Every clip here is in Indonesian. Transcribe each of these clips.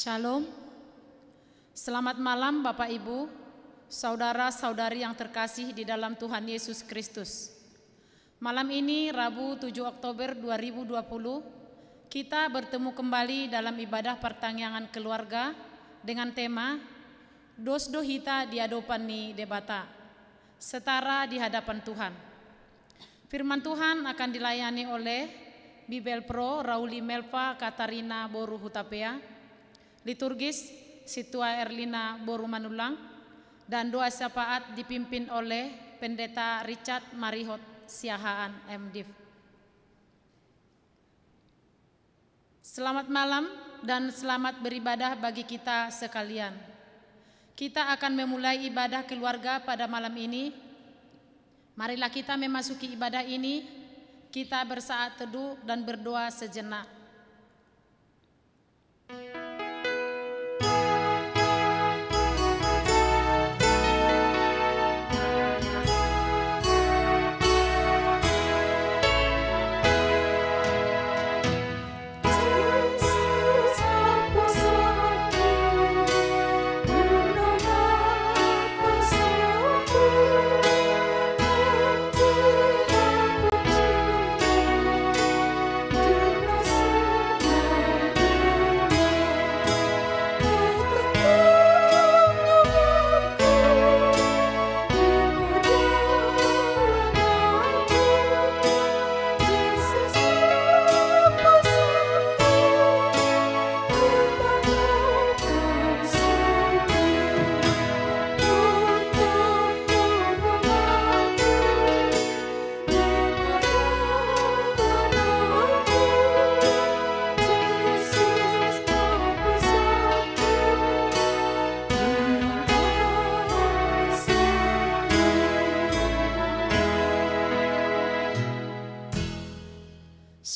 Shalom. Selamat malam Bapak Ibu, saudara-saudari yang terkasih di dalam Tuhan Yesus Kristus. Malam ini Rabu 7 Oktober 2020, kita bertemu kembali dalam ibadah pertangyangan keluarga dengan tema Dos dohita di hadapan ni debata, setara di hadapan Tuhan. Firman Tuhan akan dilayani oleh Bibel Pro Rauli Melva Katarina Boru Hutapea, liturgis Situa Erlina Boru Manulang, dan doa syafaat dipimpin oleh Pendeta Richard Marihot Siahaan MDiv. Selamat malam dan selamat beribadah bagi kita sekalian. Kita akan memulai ibadah keluarga pada malam ini. Marilah kita memasuki ibadah ini, kita bersaat teduh dan berdoa sejenak.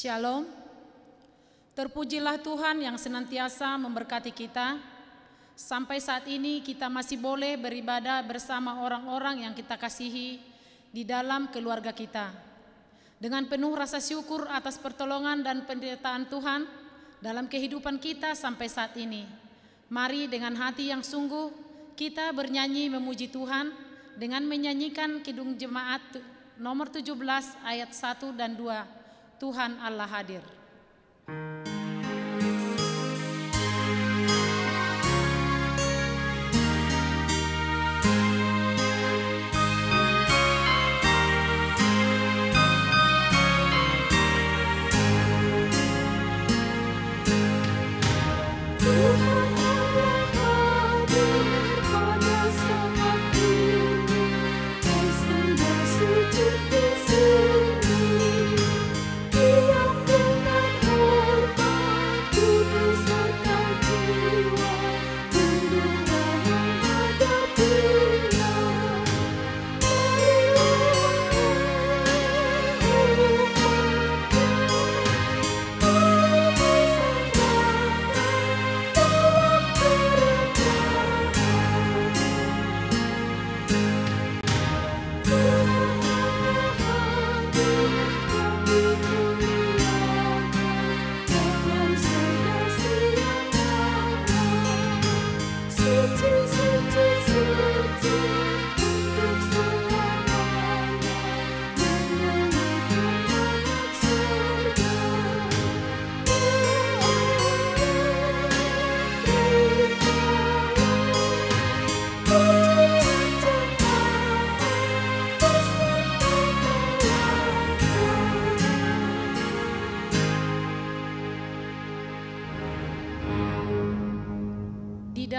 Shalom. Terpujilah Tuhan yang senantiasa memberkati kita. Sampai saat ini kita masih boleh beribadah bersama orang-orang yang kita kasihi di dalam keluarga kita. Dengan penuh rasa syukur atas pertolongan dan penyertaan Tuhan dalam kehidupan kita sampai saat ini. Mari dengan hati yang sungguh kita bernyanyi memuji Tuhan dengan menyanyikan Kidung Jemaat nomor 17 ayat 1 dan 2. Tuhan Allah hadir.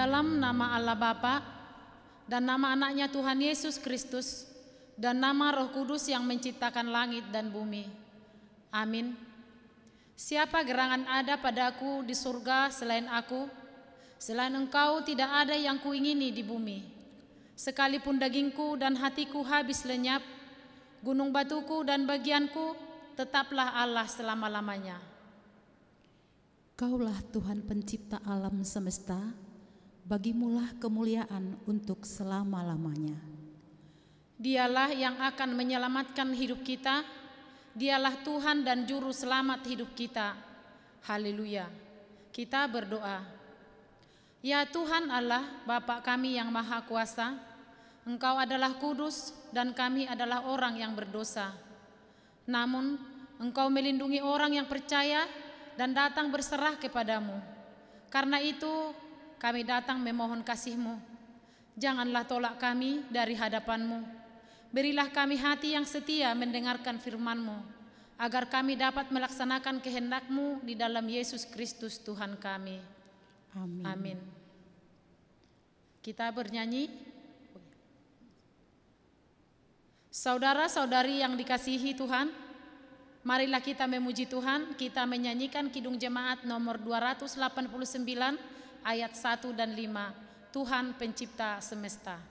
Dalam nama Allah Bapa dan nama anaknya Tuhan Yesus Kristus dan nama Roh Kudus yang menciptakan langit dan bumi. Amin. Siapa gerangan ada padaku di surga selain aku? Selain Engkau tidak ada yang kuingini di bumi. Sekalipun dagingku dan hatiku habis lenyap, gunung batuku dan bagianku, tetaplah Allah selama-lamanya. Kaulah Tuhan pencipta alam semesta, bagimulah kemuliaan untuk selama-lamanya. Dialah yang akan menyelamatkan hidup kita, dialah Tuhan dan Juru Selamat hidup kita. Haleluya. Kita berdoa. Ya Tuhan Allah, Bapa kami yang Maha Kuasa, Engkau adalah kudus dan kami adalah orang yang berdosa. Namun Engkau melindungi orang yang percaya dan datang berserah kepadamu. Karena itu kami datang memohon kasih-Mu. Janganlah tolak kami dari hadapan-Mu. Berilah kami hati yang setia mendengarkan firman-Mu, agar kami dapat melaksanakan kehendak-Mu di dalam Yesus Kristus Tuhan kami. Amin. Amin. Kita bernyanyi. Saudara-saudari yang dikasihi Tuhan, marilah kita memuji Tuhan. Kita menyanyikan Kidung Jemaat nomor 289 ayat 1 dan 5. Tuhan pencipta semesta.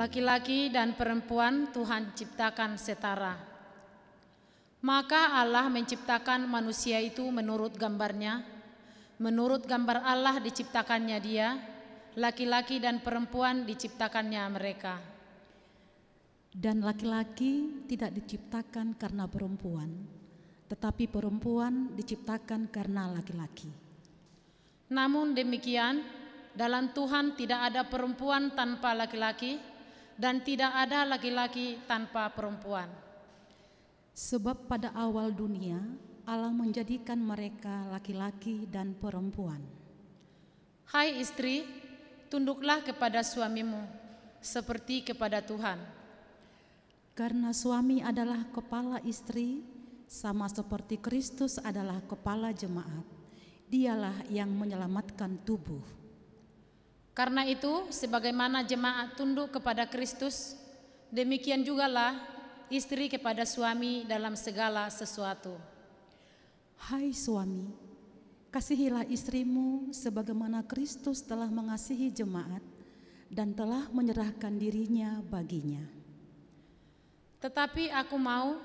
Laki-laki dan perempuan Tuhan ciptakan setara. Maka Allah menciptakan manusia itu menurut gambarnya. Menurut gambar Allah diciptakannya dia, laki-laki dan perempuan diciptakannya mereka. Dan laki-laki tidak diciptakan karena perempuan, tetapi perempuan diciptakan karena laki-laki. Namun demikian, dalam Tuhan tidak ada perempuan tanpa laki-laki, dan tidak ada laki-laki tanpa perempuan. Sebab pada awal dunia Allah menjadikan mereka laki-laki dan perempuan. Hai istri, tunduklah kepada suamimu seperti kepada Tuhan. Karena suami adalah kepala istri, sama seperti Kristus adalah kepala jemaat. Dialah yang menyelamatkan tubuh. Karena itu, sebagaimana jemaat tunduk kepada Kristus, demikian jugalah istri kepada suami dalam segala sesuatu. Hai suami, kasihilah istrimu sebagaimana Kristus telah mengasihi jemaat dan telah menyerahkan dirinya baginya. Tetapi aku mau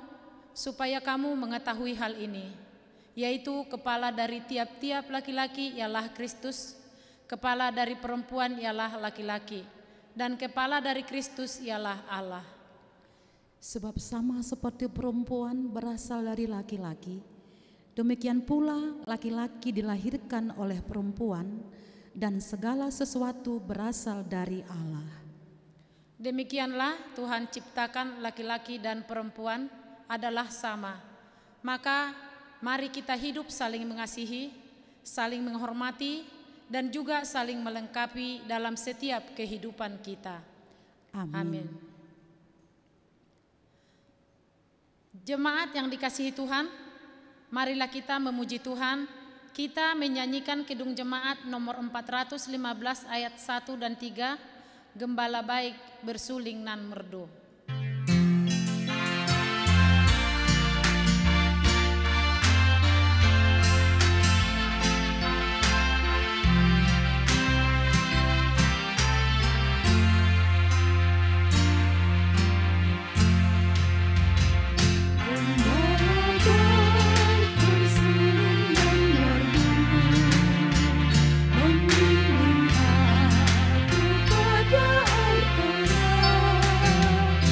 supaya kamu mengetahui hal ini, yaitu kepala dari tiap-tiap laki-laki ialah Kristus, kepala dari perempuan ialah laki-laki, dan kepala dari Kristus ialah Allah. Sebab sama seperti perempuan berasal dari laki-laki, demikian pula laki-laki dilahirkan oleh perempuan, dan segala sesuatu berasal dari Allah. Demikianlah Tuhan ciptakan laki-laki dan perempuan adalah sama. Maka mari kita hidup saling mengasihi, saling menghormati, dan juga saling melengkapi dalam setiap kehidupan kita. Amin. Jemaat yang dikasihi Tuhan, marilah kita memuji Tuhan. Kita menyanyikan Kidung Jemaat nomor 415 ayat 1 dan 3, Gembala baik bersuling nan merdu. Membimbing aku pada air terang.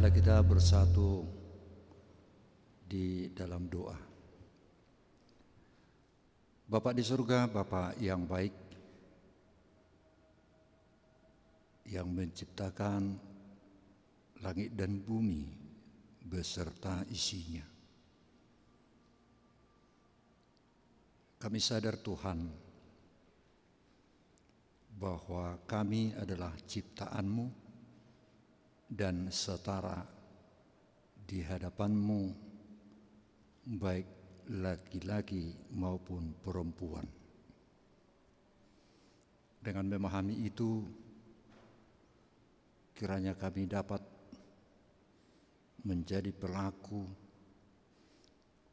marilah kita bersatu di dalam doa. Bapa di surga, Bapa yang baik, yang menciptakan langit dan bumi beserta isinya. Kami sadar Tuhan bahwa kami adalah ciptaan-Mu dan setara di hadapan-Mu, baik laki-laki maupun perempuan. Dengan memahami itu, kiranya kami dapat menjadi pelaku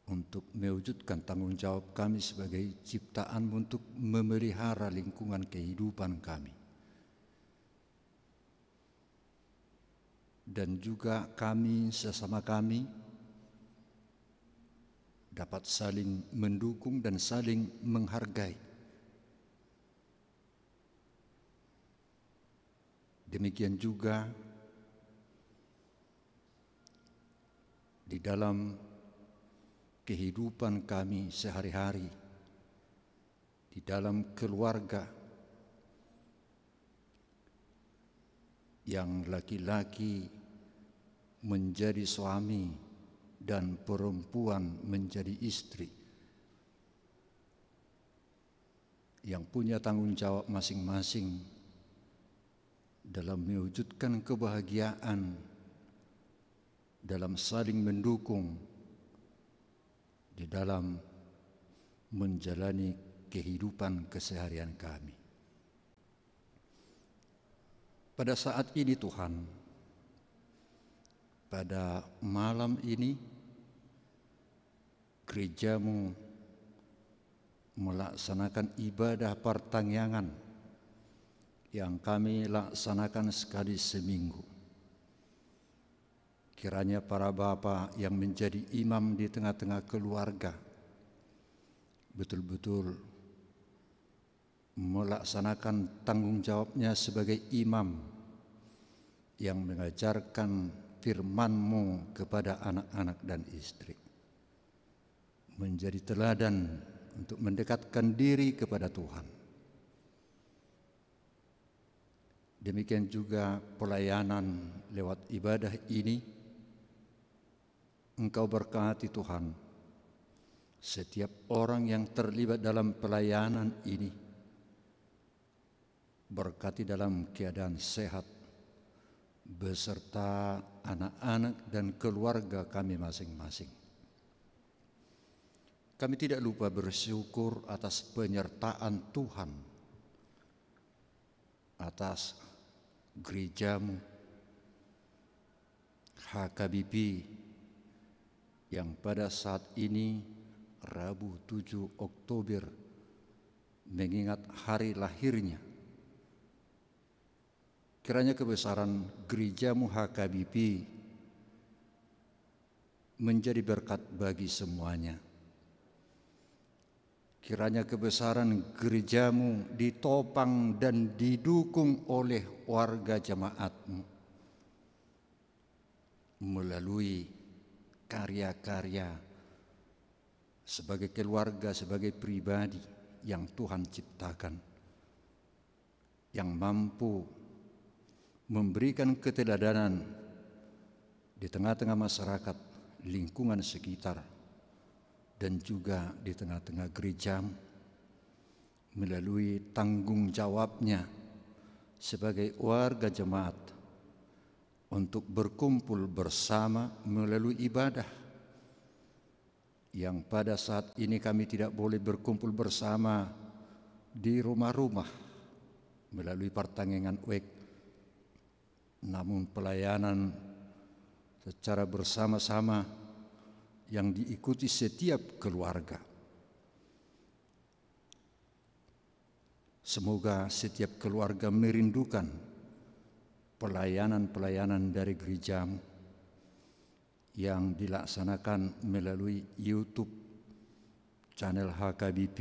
untuk mewujudkan tanggung jawab kami sebagai ciptaan untuk memelihara lingkungan kehidupan kami. Dan juga kami sesama kami dapat saling mendukung dan saling menghargai. Demikian juga di dalam kehidupan kami sehari-hari, di dalam keluarga, yang laki-laki menjadi suami dan perempuan menjadi istri, yang punya tanggung jawab masing-masing dalam mewujudkan kebahagiaan, dalam saling mendukung, di dalam menjalani kehidupan keseharian kami. Pada saat ini Tuhan, pada malam ini gereja-Mu melaksanakan ibadah pertangyangan yang kami laksanakan sekali seminggu. Kiranya para bapa yang menjadi imam di tengah-tengah keluarga betul-betul melaksanakan tanggung jawabnya sebagai imam yang mengajarkan firman-Mu kepada anak-anak dan istri, menjadi teladan untuk mendekatkan diri kepada Tuhan. Demikian juga pelayanan lewat ibadah ini, Engkau berkati Tuhan setiap orang yang terlibat dalam pelayanan ini, berkati dalam keadaan sehat beserta anak-anak dan keluarga kami masing-masing. Kami tidak lupa bersyukur atas penyertaan Tuhan, atas gereja-Mu HKBP yang pada saat ini Rabu 7 Oktober mengingat hari lahirnya. Kiranya kebesaran gereja-Mu HKBP menjadi berkat bagi semuanya. Kiranya kebesaran gereja-Mu ditopang dan didukung oleh warga jemaat-Mu melalui karya-karya sebagai keluarga, sebagai pribadi yang Tuhan ciptakan, yang mampu memberikan keteladanan di tengah-tengah masyarakat, lingkungan sekitar, dan juga di tengah-tengah gereja melalui tanggung jawabnya sebagai warga jemaat untuk berkumpul bersama melalui ibadah, yang pada saat ini kami tidak boleh berkumpul bersama di rumah-rumah melalui pertanggungan WEC, namun pelayanan secara bersama-sama yang diikuti setiap keluarga. Semoga setiap keluarga merindukan pelayanan-pelayanan dari gereja-Mu yang dilaksanakan melalui YouTube channel HKBP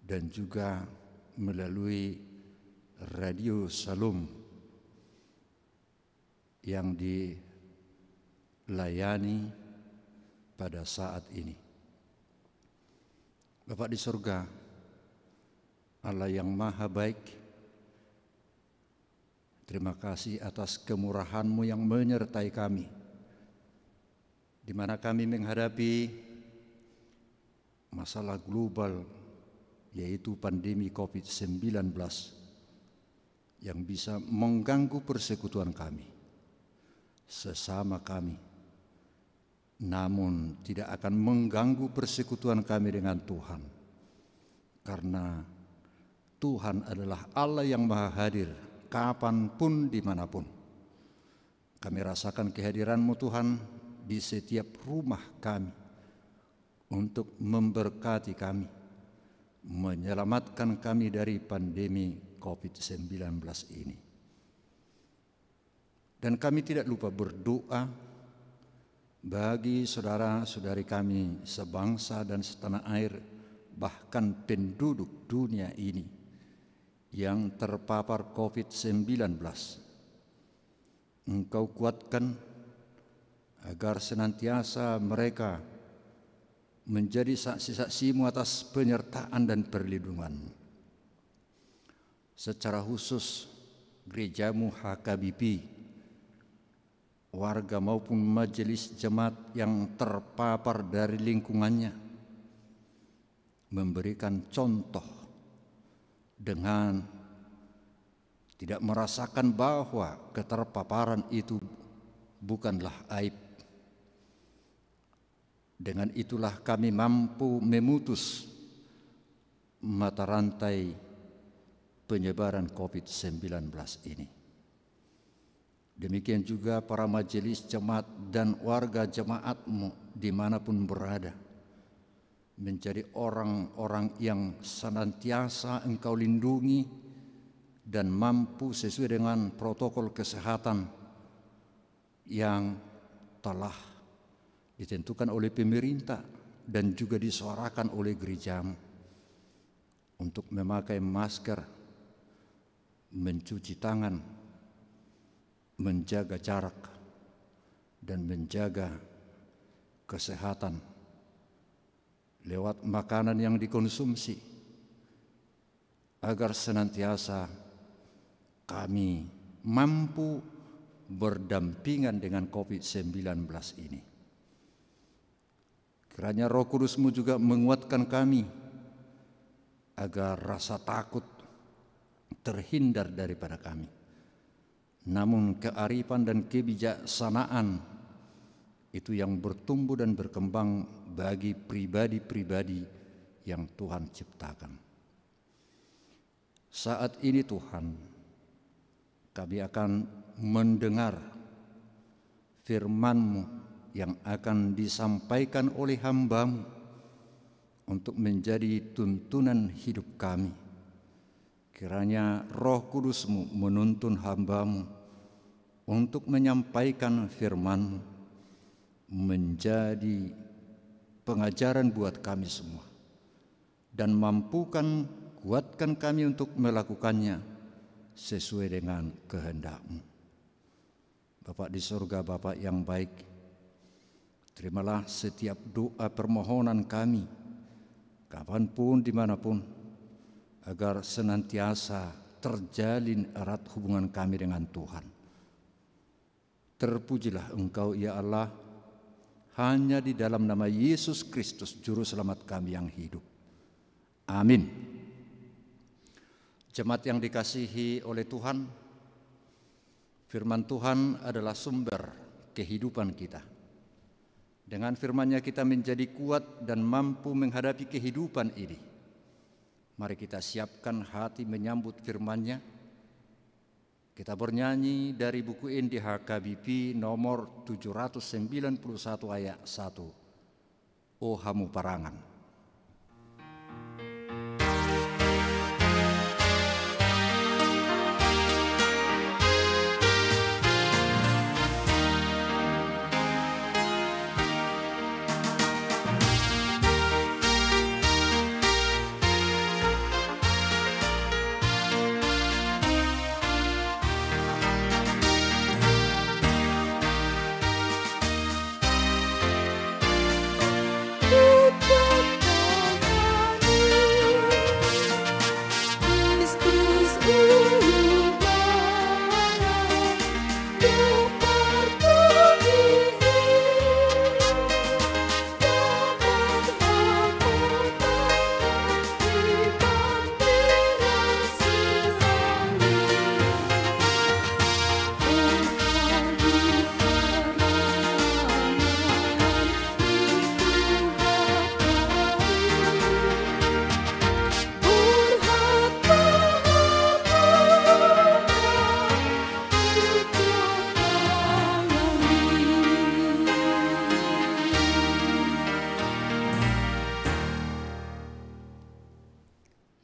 dan juga melalui Radio Shalom yang dilayani pada saat ini. Bapa di surga, Allah yang maha baik, terima kasih atas kemurahan-Mu yang menyertai kami, di mana kami menghadapi masalah global, yaitu pandemi COVID-19 yang bisa mengganggu persekutuan kami, sesama kami, namun tidak akan mengganggu persekutuan kami dengan Tuhan, karena Tuhan adalah Allah yang maha hadir kapanpun, dimanapun. Kami rasakan kehadiran-Mu Tuhan di setiap rumah kami untuk memberkati kami, menyelamatkan kami dari pandemi COVID-19 ini. Dan kami tidak lupa berdoa bagi saudara-saudari kami sebangsa dan setanah air, bahkan penduduk dunia ini yang terpapar COVID-19. Engkau kuatkan agar senantiasa mereka menjadi saksi-saksi-Mu atas penyertaan dan perlindungan. Secara khusus gereja-Mu HKBP, warga maupun majelis jemaat yang terpapar dari lingkungannya, memberikan contoh dengan tidak merasakan bahwa keterpaparan itu bukanlah aib. Dengan itulah kami mampu memutus mata rantai penyebaran COVID-19 ini. Demikian juga para majelis jemaat dan warga jemaat-Mu dimanapun berada, menjadi orang-orang yang senantiasa Engkau lindungi dan mampu sesuai dengan protokol kesehatan yang telah ditentukan oleh pemerintah dan juga disuarakan oleh gereja-Mu, untuk memakai masker, mencuci tangan, menjaga jarak, dan menjaga kesehatan lewat makanan yang dikonsumsi, agar senantiasa kami mampu berdampingan dengan COVID-19 ini. Kiranya Roh Kudus-Mu juga menguatkan kami agar rasa takut terhindar daripada kami, namun kearifan dan kebijaksanaan itu yang bertumbuh dan berkembang bagi pribadi-pribadi yang Tuhan ciptakan. Saat ini Tuhan, kami akan mendengar firman-Mu yang akan disampaikan oleh hamba-Mu untuk menjadi tuntunan hidup kami. Kiranya Roh Kudus-Mu menuntun hamba-Mu untuk menyampaikan firman-Mu, menjadi pengajaran buat kami semua, dan mampukan, kuatkan kami untuk melakukannya sesuai dengan kehendak-Mu. Bapa di surga, Bapa yang baik, terimalah setiap doa permohonan kami, kapanpun, dimanapun, agar senantiasa terjalin erat hubungan kami dengan Tuhan. Terpujilah Engkau ya Allah, hanya di dalam nama Yesus Kristus, Juru Selamat kami yang hidup. Amin. Jemaat yang dikasihi oleh Tuhan, firman Tuhan adalah sumber kehidupan kita. Dengan firman-Nya kita menjadi kuat dan mampu menghadapi kehidupan ini. Mari kita siapkan hati menyambut firman-Nya. Kita bernyanyi dari buku Injil HKBP nomor 791 ayat 1. O Hamu Parangan.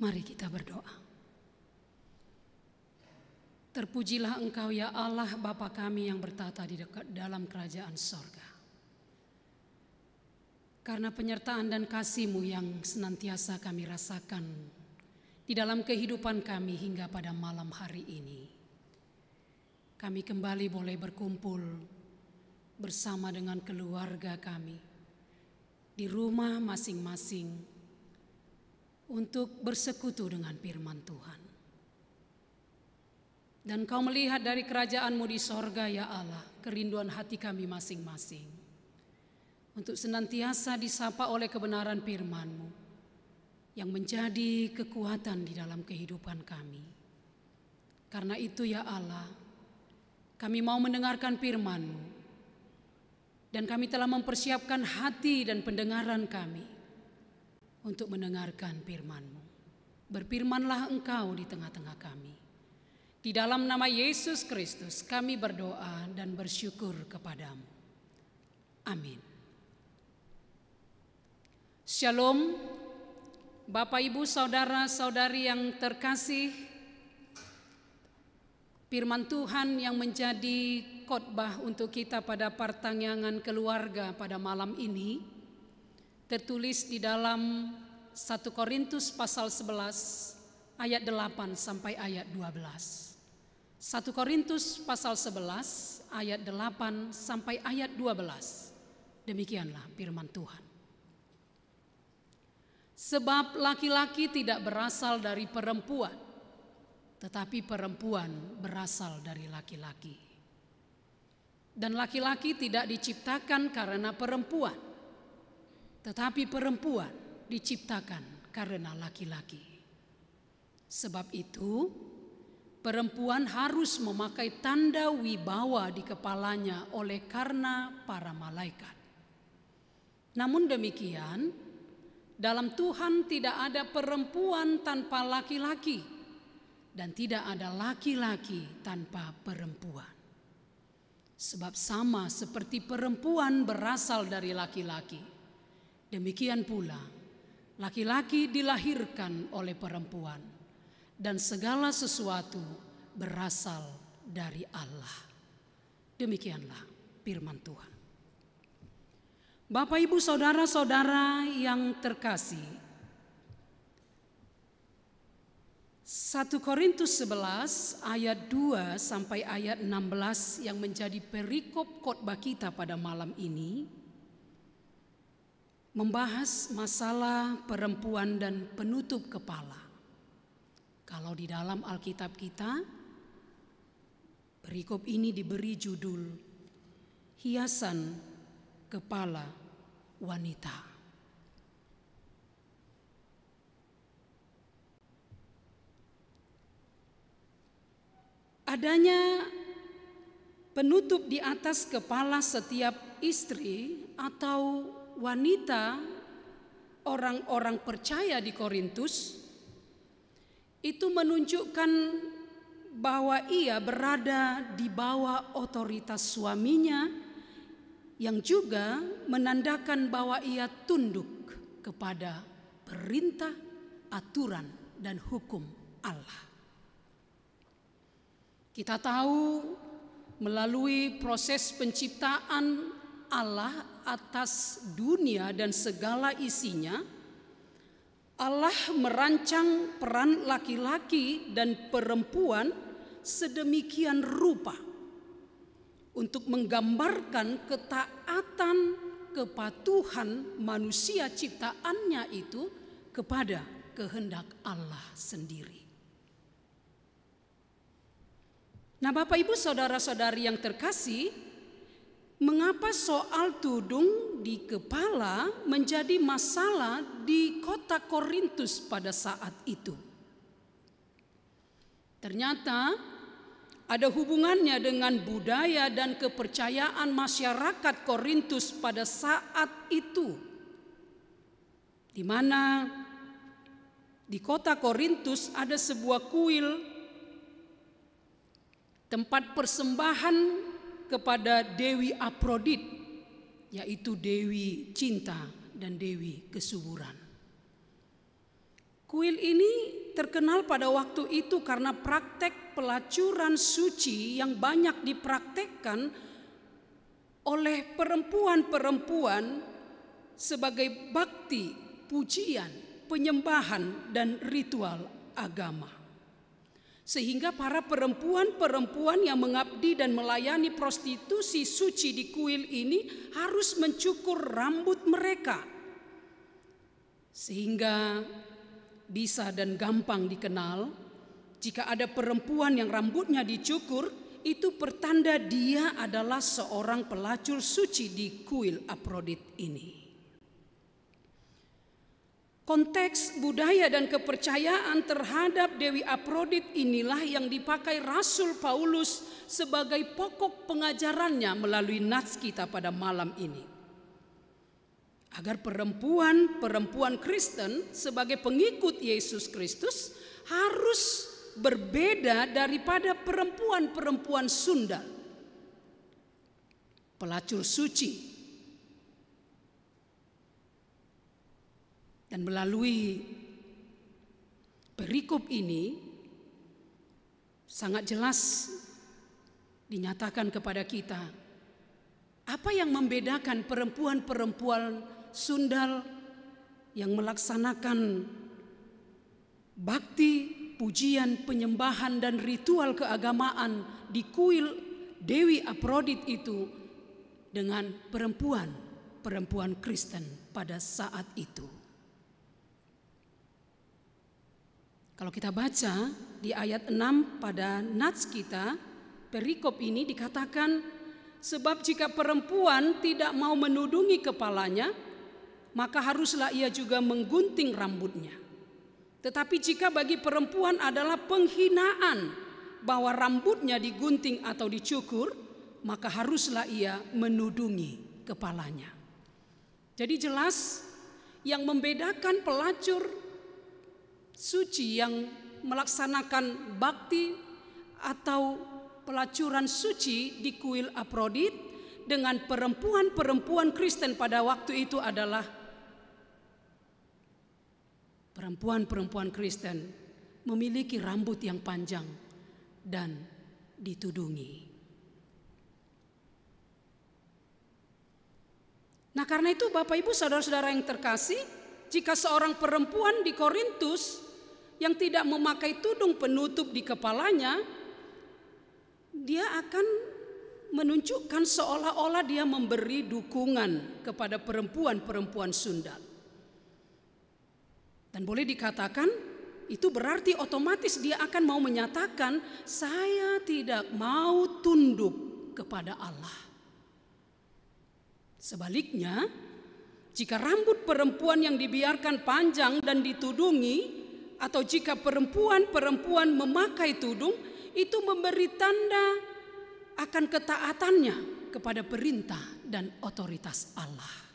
Mari kita berdoa. Terpujilah Engkau ya Allah Bapa kami yang bertata di dalam kerajaan sorga. Karena penyertaan dan kasih-Mu yang senantiasa kami rasakan di dalam kehidupan kami hingga pada malam hari ini. Kami kembali boleh berkumpul bersama dengan keluarga kami di rumah masing-masing untuk bersekutu dengan firman Tuhan. Dan Kau melihat dari kerajaan-Mu di sorga ya Allah, kerinduan hati kami masing-masing untuk senantiasa disapa oleh kebenaran firman-Mu yang menjadi kekuatan di dalam kehidupan kami. Karena itu ya Allah, kami mau mendengarkan firman-Mu dan kami telah mempersiapkan hati dan pendengaran kami untuk mendengarkan firman-Mu. Berfirmanlah Engkau di tengah-tengah kami. Di dalam nama Yesus Kristus kami berdoa dan bersyukur kepadamu. Amin. Shalom, Bapak Ibu saudara-saudari yang terkasih. Firman Tuhan yang menjadi khotbah untuk kita pada pertanyaan keluarga pada malam ini tertulis di dalam 1 Korintus pasal 11 ayat 8 sampai ayat 12. 1 Korintus pasal 11 ayat 8 sampai ayat 12. Demikianlah firman Tuhan. Sebab laki-laki tidak berasal dari perempuan, tetapi perempuan berasal dari laki-laki. Dan laki-laki tidak diciptakan karena perempuan, tetapi perempuan diciptakan karena laki-laki. Sebab itu, perempuan harus memakai tanda wibawa di kepalanya oleh karena para malaikat. Namun demikian, dalam Tuhan tidak ada perempuan tanpa laki-laki, dan tidak ada laki-laki tanpa perempuan. Sebab sama seperti perempuan berasal dari laki-laki, demikian pula laki-laki dilahirkan oleh perempuan, dan segala sesuatu berasal dari Allah. Demikianlah firman Tuhan. Bapak, Ibu, saudara-saudara yang terkasih, 1 Korintus 11 ayat 2 sampai ayat 16 yang menjadi perikop khotbah kita pada malam ini membahas masalah perempuan dan penutup kepala. Kalau di dalam Alkitab kita, perikop ini diberi judul hiasan kepala wanita. Adanya penutup di atas kepala setiap istri atau wanita orang-orang percaya di Korintus itu menunjukkan bahwa ia berada di bawah otoritas suaminya, yang juga menandakan bahwa ia tunduk kepada perintah, aturan, dan hukum Allah. Kita tahu melalui proses penciptaan Allah atas dunia dan segala isinya, Allah merancang peran laki-laki dan perempuan sedemikian rupa untuk menggambarkan ketaatan, kepatuhan manusia ciptaannya itu kepada kehendak Allah sendiri. Nah, Bapak, Ibu, saudara-saudari yang terkasih, mengapa soal tudung di kepala menjadi masalah di kota Korintus pada saat itu? Ternyata ada hubungannya dengan budaya dan kepercayaan masyarakat Korintus pada saat itu, di mana di kota Korintus ada sebuah kuil, tempat persembahan kepada Dewi Afrodit, yaitu Dewi Cinta dan Dewi Kesuburan. Kuil ini terkenal pada waktu itu karena praktek pelacuran suci yang banyak dipraktekkan oleh perempuan-perempuan sebagai bakti, pujian, penyembahan, dan ritual agama. Sehingga para perempuan-perempuan yang mengabdi dan melayani prostitusi suci di kuil ini harus mencukur rambut mereka, sehingga bisa dan gampang dikenal jika ada perempuan yang rambutnya dicukur, itu pertanda dia adalah seorang pelacur suci di kuil Afrodit ini. Konteks budaya dan kepercayaan terhadap Dewi Afrodit inilah yang dipakai Rasul Paulus sebagai pokok pengajarannya melalui nats kita pada malam ini. Agar perempuan Kristen sebagai pengikut Yesus Kristus harus berbeda daripada perempuan sundal, pelacur suci. Dan melalui perikop ini sangat jelas dinyatakan kepada kita apa yang membedakan perempuan sundal yang melaksanakan bakti, pujian, penyembahan, dan ritual keagamaan di kuil Dewi Afrodit itu dengan perempuan Kristen pada saat itu. Kalau kita baca di ayat 6 pada nats kita, perikop ini dikatakan, sebab jika perempuan tidak mau menudungi kepalanya, maka haruslah ia juga menggunting rambutnya. Tetapi jika bagi perempuan adalah penghinaan bahwa rambutnya digunting atau dicukur, maka haruslah ia menudungi kepalanya. Jadi jelas yang membedakan pelacur suci yang melaksanakan bakti atau pelacuran suci di kuil Afrodit dengan perempuan Kristen pada waktu itu adalah perempuan Kristen memiliki rambut yang panjang dan ditudungi. Nah, karena itu Bapak Ibu saudara-saudara yang terkasih, jika seorang perempuan di Korintus yang tidak memakai tudung penutup di kepalanya, dia akan menunjukkan seolah-olah dia memberi dukungan kepada perempuan sundal. Dan boleh dikatakan itu berarti otomatis dia akan mau menyatakan, saya tidak mau tunduk kepada Allah. Sebaliknya, jika rambut perempuan yang dibiarkan panjang dan ditudungi, atau jika perempuan memakai tudung, itu memberi tanda akan ketaatannya kepada perintah dan otoritas Allah.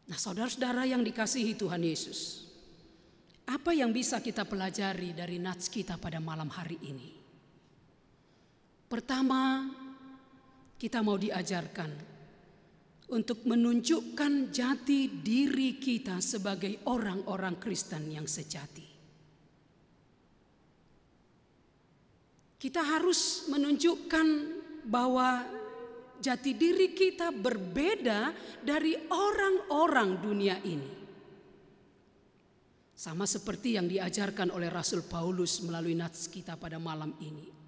Nah, saudara-saudara yang dikasihi Tuhan Yesus, apa yang bisa kita pelajari dari nats kita pada malam hari ini? Pertama, kita mau diajarkan untuk menunjukkan jati diri kita sebagai orang-orang Kristen yang sejati. Kita harus menunjukkan bahwa jati diri kita berbeda dari orang-orang dunia ini. Sama seperti yang diajarkan oleh Rasul Paulus melalui nats kita pada malam ini.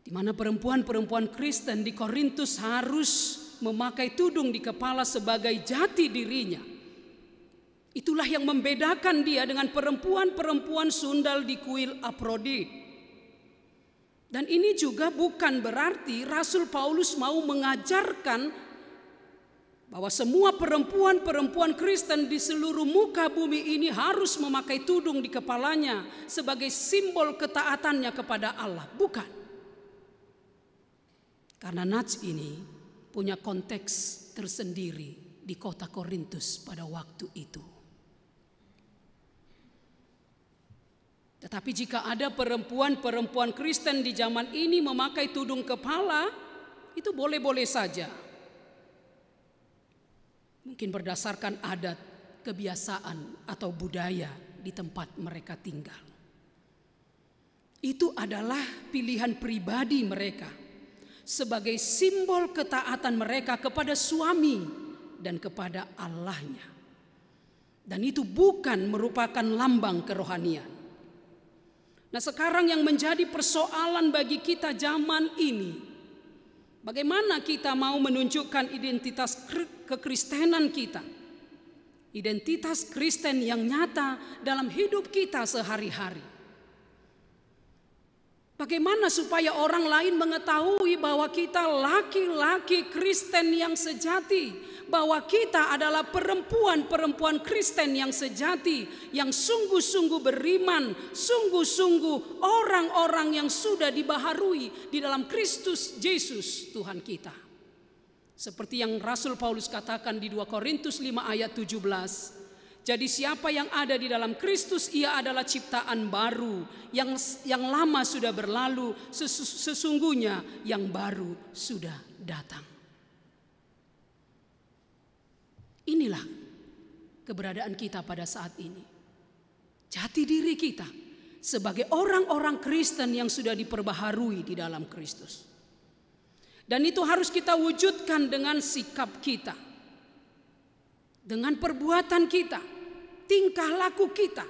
Di mana perempuan Kristen di Korintus harus memakai tudung di kepala sebagai jati dirinya. Itulah yang membedakan dia dengan perempuan sundal di kuil Afrodit. Dan ini juga bukan berarti Rasul Paulus mau mengajarkan bahwa semua perempuan Kristen di seluruh muka bumi ini harus memakai tudung di kepalanya sebagai simbol ketaatannya kepada Allah. Bukan. Karena nats ini punya konteks tersendiri di kota Korintus pada waktu itu. Tetapi jika ada perempuan Kristen di zaman ini memakai tudung kepala, itu boleh-boleh saja. Mungkin berdasarkan adat, kebiasaan, atau budaya di tempat mereka tinggal. Itu adalah pilihan pribadi mereka sebagai simbol ketaatan mereka kepada suami dan kepada Allahnya. Dan itu bukan merupakan lambang kerohanian. Nah, sekarang yang menjadi persoalan bagi kita zaman ini, bagaimana kita mau menunjukkan identitas kekristenan kita, identitas Kristen yang nyata dalam hidup kita sehari-hari. Bagaimana supaya orang lain mengetahui bahwa kita laki-laki Kristen yang sejati, bahwa kita adalah perempuan-perempuan Kristen yang sejati, yang sungguh-sungguh beriman, sungguh-sungguh orang-orang yang sudah dibaharui di dalam Kristus Yesus Tuhan kita. Seperti yang Rasul Paulus katakan di 2 Korintus 5 ayat 17. Jadi siapa yang ada di dalam Kristus, ia adalah ciptaan baru. Yang lama sudah berlalu, sesungguhnya yang baru sudah datang. Inilah keberadaan kita pada saat ini. Jati diri kita sebagai orang-orang Kristen yang sudah diperbaharui di dalam Kristus. Dan itu harus kita wujudkan dengan sikap kita, dengan perbuatan kita, tingkah laku kita,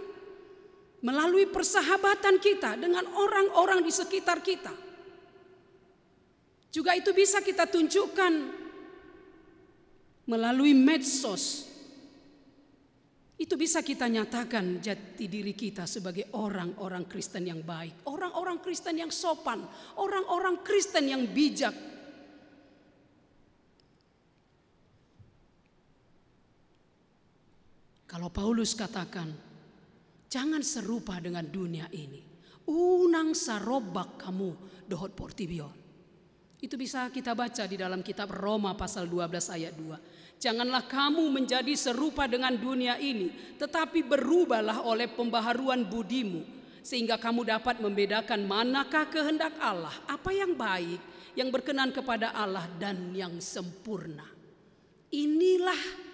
melalui persahabatan kita dengan orang-orang di sekitar kita. Juga itu bisa kita tunjukkan melalui medsos. Itu bisa kita nyatakan jati diri kita sebagai orang-orang Kristen yang baik, orang-orang Kristen yang sopan, orang-orang Kristen yang bijak. Kalau Paulus katakan, jangan serupa dengan dunia ini. Unang sarobak kamu dohot portibion. Itu bisa kita baca di dalam kitab Roma pasal 12 ayat 2. Janganlah kamu menjadi serupa dengan dunia ini, tetapi berubahlah oleh pembaharuan budimu, sehingga kamu dapat membedakan manakah kehendak Allah, apa yang baik, yang berkenan kepada Allah dan yang sempurna. Inilah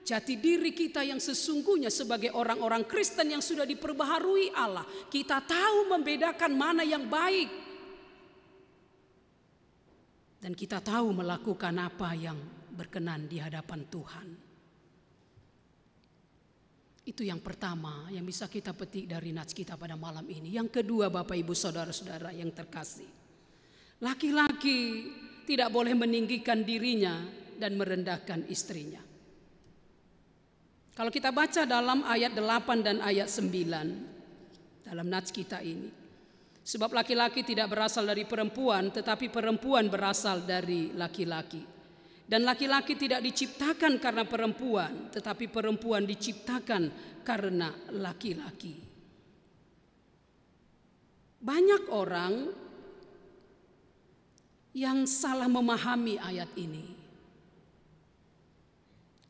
jati diri kita yang sesungguhnya sebagai orang-orang Kristen yang sudah diperbaharui Allah. Kita tahu membedakan mana yang baik. Dan kita tahu melakukan apa yang berkenan di hadapan Tuhan. Itu yang pertama yang bisa kita petik dari nats kita pada malam ini. Yang kedua, Bapak Ibu Saudara-saudara yang terkasih, laki-laki tidak boleh meninggikan dirinya dan merendahkan istrinya. Kalau kita baca dalam ayat 8 dan ayat 9 dalam nats kita ini, sebab laki-laki tidak berasal dari perempuan, tetapi perempuan berasal dari laki-laki. Dan laki-laki tidak diciptakan karena perempuan, tetapi perempuan diciptakan karena laki-laki. Banyak orang yang salah memahami ayat ini.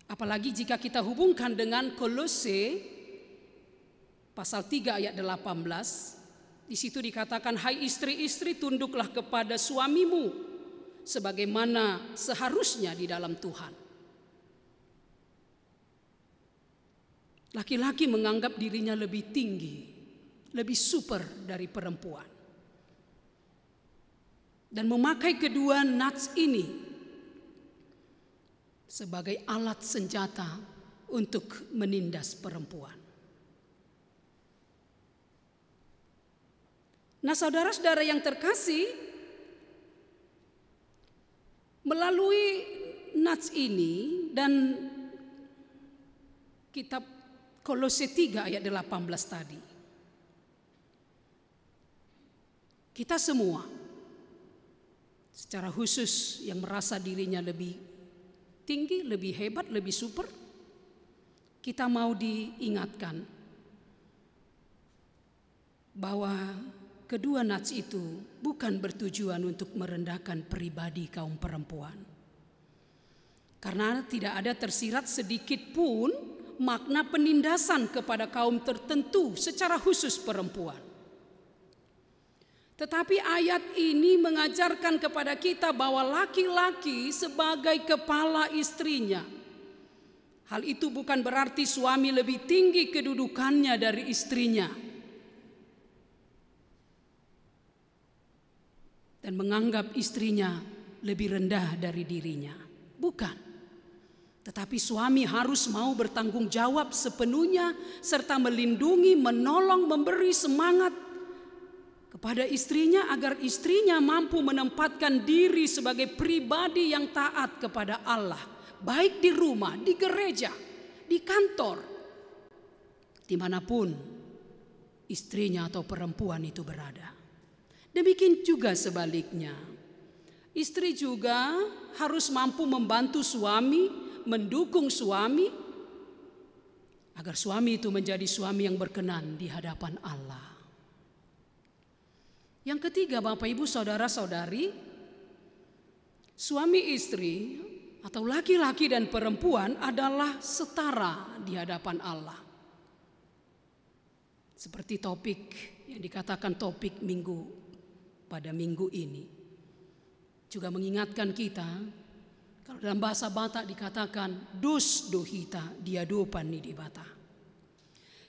Apalagi jika kita hubungkan dengan Kolose pasal 3 ayat 18. Di situ dikatakan, hai istri-istri, tunduklah kepada suamimu sebagaimana seharusnya di dalam Tuhan. Laki-laki menganggap dirinya lebih tinggi, lebih super dari perempuan. Dan memakai kedua nats ini sebagai alat senjata untuk menindas perempuan. Nah, saudara-saudara yang terkasih, melalui nats ini dan kitab Kolose 3 ayat 18 tadi, kita semua secara khusus yang merasa dirinya lebih tinggi, lebih hebat, lebih super, kita mau diingatkan bahwa kedua nats itu bukan bertujuan untuk merendahkan pribadi kaum perempuan. Karena tidak ada tersirat sedikit pun makna penindasan kepada kaum tertentu secara khusus perempuan. Tetapi ayat ini mengajarkan kepada kita bahwa laki-laki sebagai kepala istrinya Hal itu bukan berarti suami lebih tinggi kedudukannya dari istrinya dan menganggap istrinya lebih rendah dari dirinya. Bukan. Tetapi suami harus mau bertanggung jawab sepenuhnya serta melindungi, menolong, memberi semangat kepada istrinya agar istrinya mampu menempatkan diri sebagai pribadi yang taat kepada Allah, baik di rumah, di gereja, di kantor, dimanapun istrinya atau perempuan itu berada. Demikian juga sebaliknya, istri juga harus mampu membantu suami, mendukung suami agar suami itu menjadi suami yang berkenan di hadapan Allah. Yang ketiga, Bapak Ibu saudara-saudari, suami istri atau laki-laki dan perempuan adalah setara di hadapan Allah. Seperti topik yang dikatakan topik minggu pada minggu ini juga mengingatkan kita, kalau dalam bahasa Batak dikatakan dus dohita diadopan ni dibata.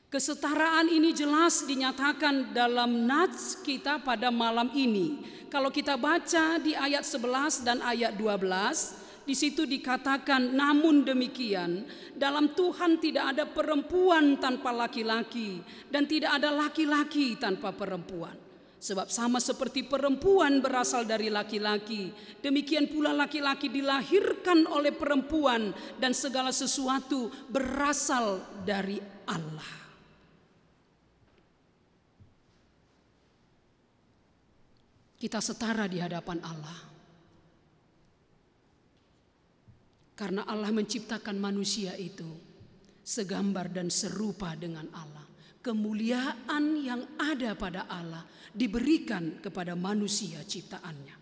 Kesetaraan ini jelas dinyatakan dalam nats kita pada malam ini. Kalau kita baca di ayat 11 dan ayat 12, di situ dikatakan, namun demikian dalam Tuhan tidak ada perempuan tanpa laki-laki dan tidak ada laki-laki tanpa perempuan. Sebab sama seperti perempuan berasal dari laki-laki, demikian pula laki-laki dilahirkan oleh perempuan dan segala sesuatu berasal dari Allah. Kita setara di hadapan Allah. Karena Allah menciptakan manusia itu segambar dan serupa dengan Allah. Kemuliaan yang ada pada Allah diberikan kepada manusia ciptaannya.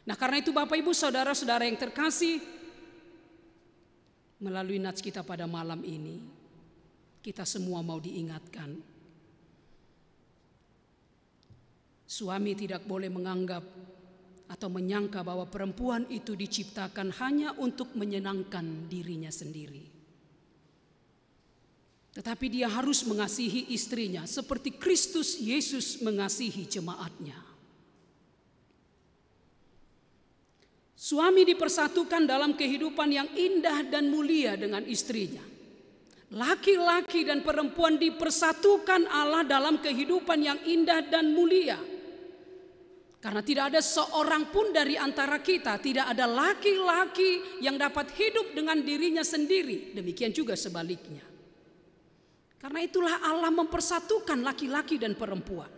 Nah, karena itu Bapak Ibu saudara-saudara yang terkasih, melalui nats kita pada malam ini, kita semua mau diingatkan. Suami tidak boleh menganggap atau menyangka bahwa perempuan itu diciptakan hanya untuk menyenangkan dirinya sendiri. Tetapi dia harus mengasihi istrinya seperti Kristus Yesus mengasihi jemaatnya. Suami dipersatukan dalam kehidupan yang indah dan mulia dengan istrinya. Laki-laki dan perempuan dipersatukan Allah dalam kehidupan yang indah dan mulia. Karena tidak ada seorang pun dari antara kita, tidak ada laki-laki yang dapat hidup dengan dirinya sendiri. Demikian juga sebaliknya. Karena itulah Allah mempersatukan laki-laki dan perempuan.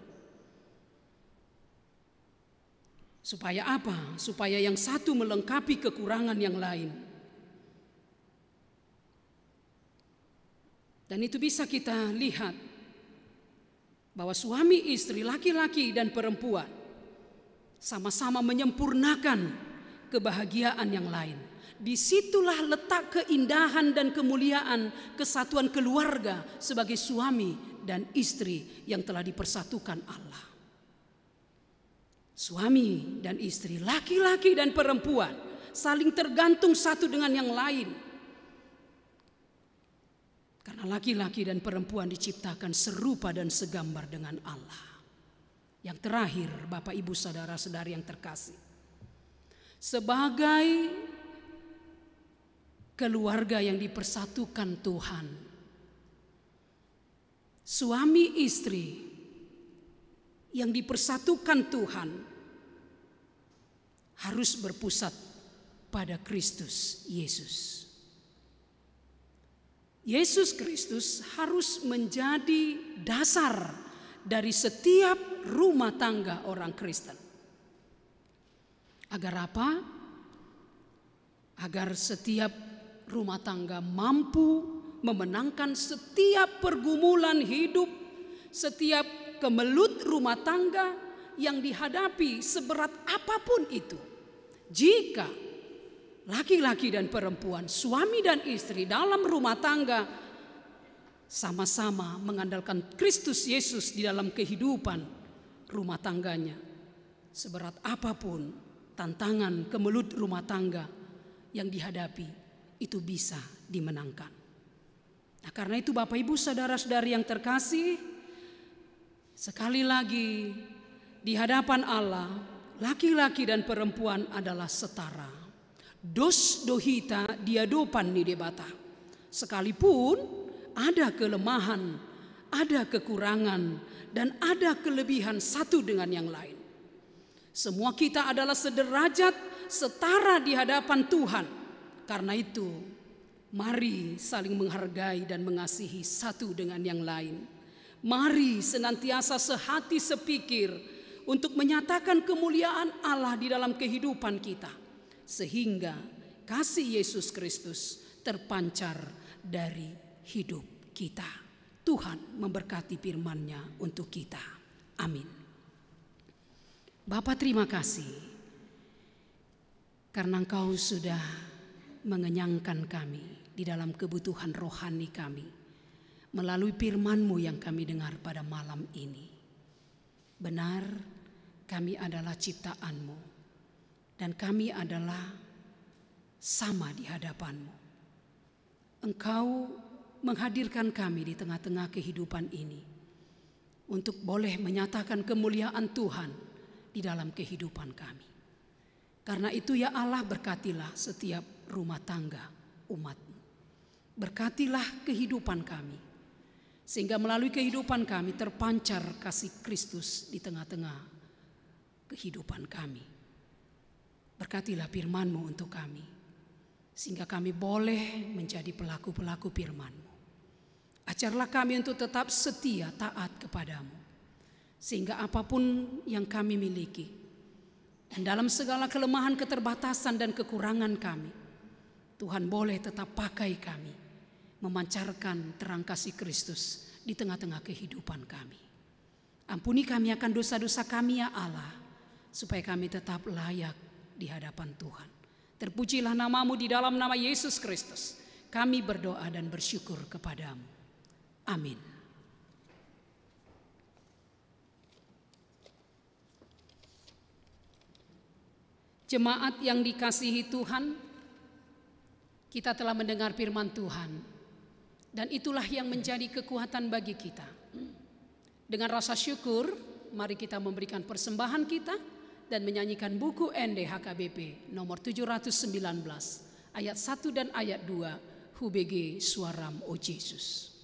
Supaya apa? Supaya yang satu melengkapi kekurangan yang lain. Dan itu bisa kita lihat bahwa suami istri, laki-laki dan perempuan sama-sama menyempurnakan kebahagiaan yang lain. Disitulah letak keindahan dan kemuliaan kesatuan keluarga sebagai suami dan istri yang telah dipersatukan Allah. Suami dan istri, laki-laki dan perempuan saling tergantung satu dengan yang lain. Karena laki-laki dan perempuan diciptakan serupa dan segambar dengan Allah. Yang terakhir, Bapak Ibu saudara-saudari yang terkasih, sebagai keluarga yang dipersatukan Tuhan, suami istri yang dipersatukan Tuhan harus berpusat pada Kristus Yesus. Yesus Kristus harus menjadi dasar dari setiap rumah tangga orang Kristen. Agar apa? Agar setiap rumah tangga mampu memenangkan setiap pergumulan hidup, setiap kemelut rumah tangga yang dihadapi seberat apapun itu. Jika laki-laki dan perempuan, suami dan istri dalam rumah tangga sama-sama mengandalkan Kristus Yesus di dalam kehidupan rumah tangganya, seberat apapun tantangan kemelut rumah tangga yang dihadapi, itu bisa dimenangkan. Nah, karena itu Bapak Ibu saudara-saudari yang terkasih, sekali lagi di hadapan Allah, laki-laki dan perempuan adalah setara. Dos dohita diadopan ni debata. Sekalipun ada kelemahan, ada kekurangan, dan ada kelebihan satu dengan yang lain, semua kita adalah sederajat, setara di hadapan Tuhan. Karena itu, mari saling menghargai dan mengasihi satu dengan yang lain. Mari senantiasa sehati sepikir untuk menyatakan kemuliaan Allah di dalam kehidupan kita, sehingga kasih Yesus Kristus terpancar dari hidup kita. Tuhan memberkati firman-Nya untuk kita. Amin. Bapa, terima kasih karena Engkau sudah mengenyangkan kami di dalam kebutuhan rohani kami melalui firman-Mu yang kami dengar pada malam ini. Benar, kami adalah ciptaan-Mu dan kami adalah sama di hadapan-Mu. Engkau menghadirkan kami di tengah-tengah kehidupan ini untuk boleh menyatakan kemuliaan Tuhan di dalam kehidupan kami. Karena itu ya Allah, berkatilah setiap rumah tangga umat-Mu. Berkatilah kehidupan kami, sehingga melalui kehidupan kami terpancar kasih Kristus di tengah-tengah kehidupan kami. Berkatilah firman-Mu untuk kami, sehingga kami boleh menjadi pelaku-pelaku firman-Mu. Ajarlah kami untuk tetap setia taat kepadamu, sehingga apapun yang kami miliki dan dalam segala kelemahan, keterbatasan dan kekurangan kami, Tuhan boleh tetap pakai kami memancarkan terang kasih Kristus di tengah-tengah kehidupan kami. Ampuni kami akan dosa-dosa kami ya Allah, supaya kami tetap layak di hadapan Tuhan. Terpujilah nama-Mu di dalam nama Yesus Kristus. Kami berdoa dan bersyukur kepadamu. Amin. Jemaat yang dikasihi Tuhan, kita telah mendengar firman Tuhan, dan itulah yang menjadi kekuatan bagi kita. Dengan rasa syukur, mari kita memberikan persembahan kita dan menyanyikan buku ND HKBP nomor 719 ayat 1 dan ayat 2, HUBG Suaram O Yesus.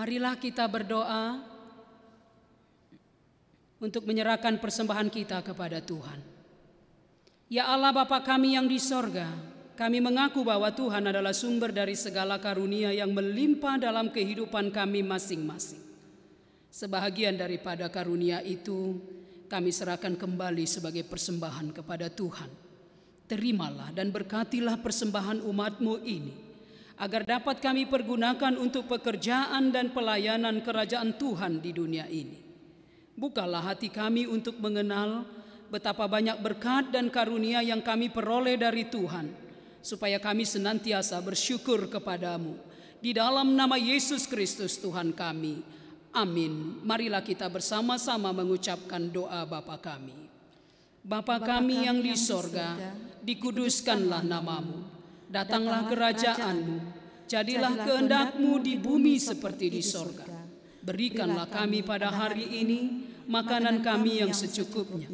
Marilah kita berdoa untuk menyerahkan persembahan kita kepada Tuhan. Ya Allah Bapa kami yang di sorga, kami mengaku bahwa Tuhan adalah sumber dari segala karunia yang melimpah dalam kehidupan kami masing-masing. Sebahagian daripada karunia itu kami serahkan kembali sebagai persembahan kepada Tuhan. Terimalah dan berkatilah persembahan umat-Mu ini, agar dapat kami pergunakan untuk pekerjaan dan pelayanan kerajaan Tuhan di dunia ini. Bukalah hati kami untuk mengenal betapa banyak berkat dan karunia yang kami peroleh dari Tuhan, supaya kami senantiasa bersyukur kepadamu. Di dalam nama Yesus Kristus Tuhan kami. Amin. Marilah kita bersama-sama mengucapkan doa Bapa kami. Bapa kami yang di sorga, dikuduskanlah namamu. Datanglah kerajaan-Mu. Jadilah kehendak-Mu di bumi seperti di sorga. Berikanlah kami pada hari ini makanan kami yang secukupnya.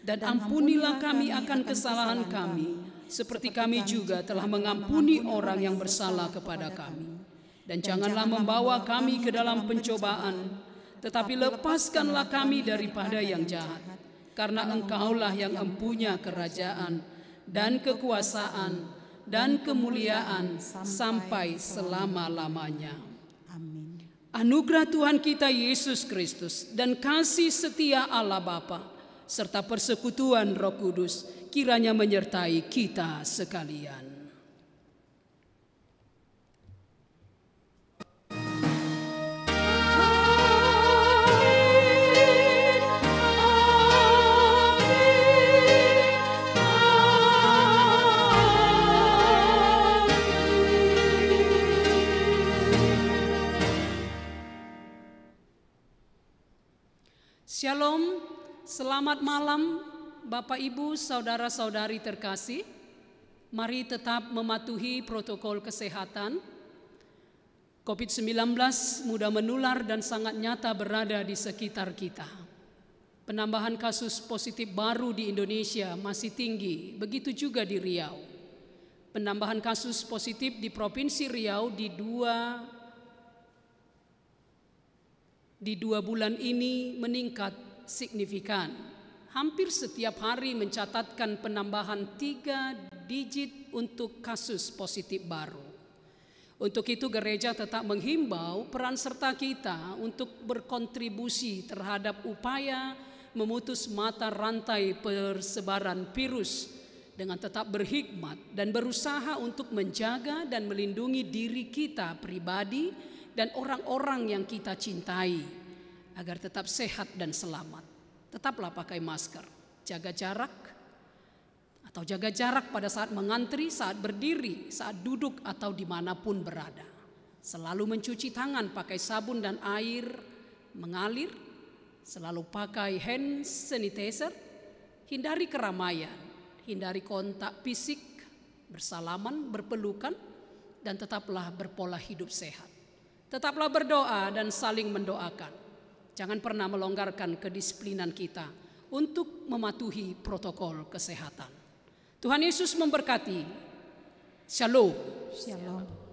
Dan ampunilah kami akan kesalahan kami, seperti kami juga telah mengampuni orang yang bersalah kepada kami. Dan janganlah membawa kami ke dalam pencobaan, tetapi lepaskanlah kami daripada yang jahat. Karena Engkaulah yang empunya kerajaan dan kekuasaan dan kemuliaan sampai selama-lamanya. Amin. Anugerah Tuhan kita Yesus Kristus dan kasih setia Allah Bapa serta persekutuan Roh Kudus kiranya menyertai kita sekalian. Shalom, selamat malam Bapak Ibu, saudara-saudari terkasih. Mari tetap mematuhi protokol kesehatan. COVID-19 mudah menular dan sangat nyata berada di sekitar kita. Penambahan kasus positif baru di Indonesia masih tinggi, begitu juga di Riau. Penambahan kasus positif di Provinsi Riau di dua bulan ini meningkat signifikan. Hampir setiap hari mencatatkan penambahan 3 digit untuk kasus positif baru. Untuk itu gereja tetap menghimbau peran serta kita untuk berkontribusi terhadap upaya memutus mata rantai persebaran virus dengan tetap berhikmat dan berusaha untuk menjaga dan melindungi diri kita pribadi dan orang-orang yang kita cintai agar tetap sehat dan selamat. Tetaplah pakai masker, jaga jarak pada saat mengantri, saat berdiri, saat duduk atau dimanapun berada. Selalu mencuci tangan pakai sabun dan air mengalir, selalu pakai hand sanitizer, hindari keramaian, hindari kontak fisik, bersalaman, berpelukan, dan tetaplah berpola hidup sehat. Tetaplah berdoa dan saling mendoakan. Jangan pernah melonggarkan kedisiplinan kita untuk mematuhi protokol kesehatan. Tuhan Yesus memberkati. Shalom. Shalom.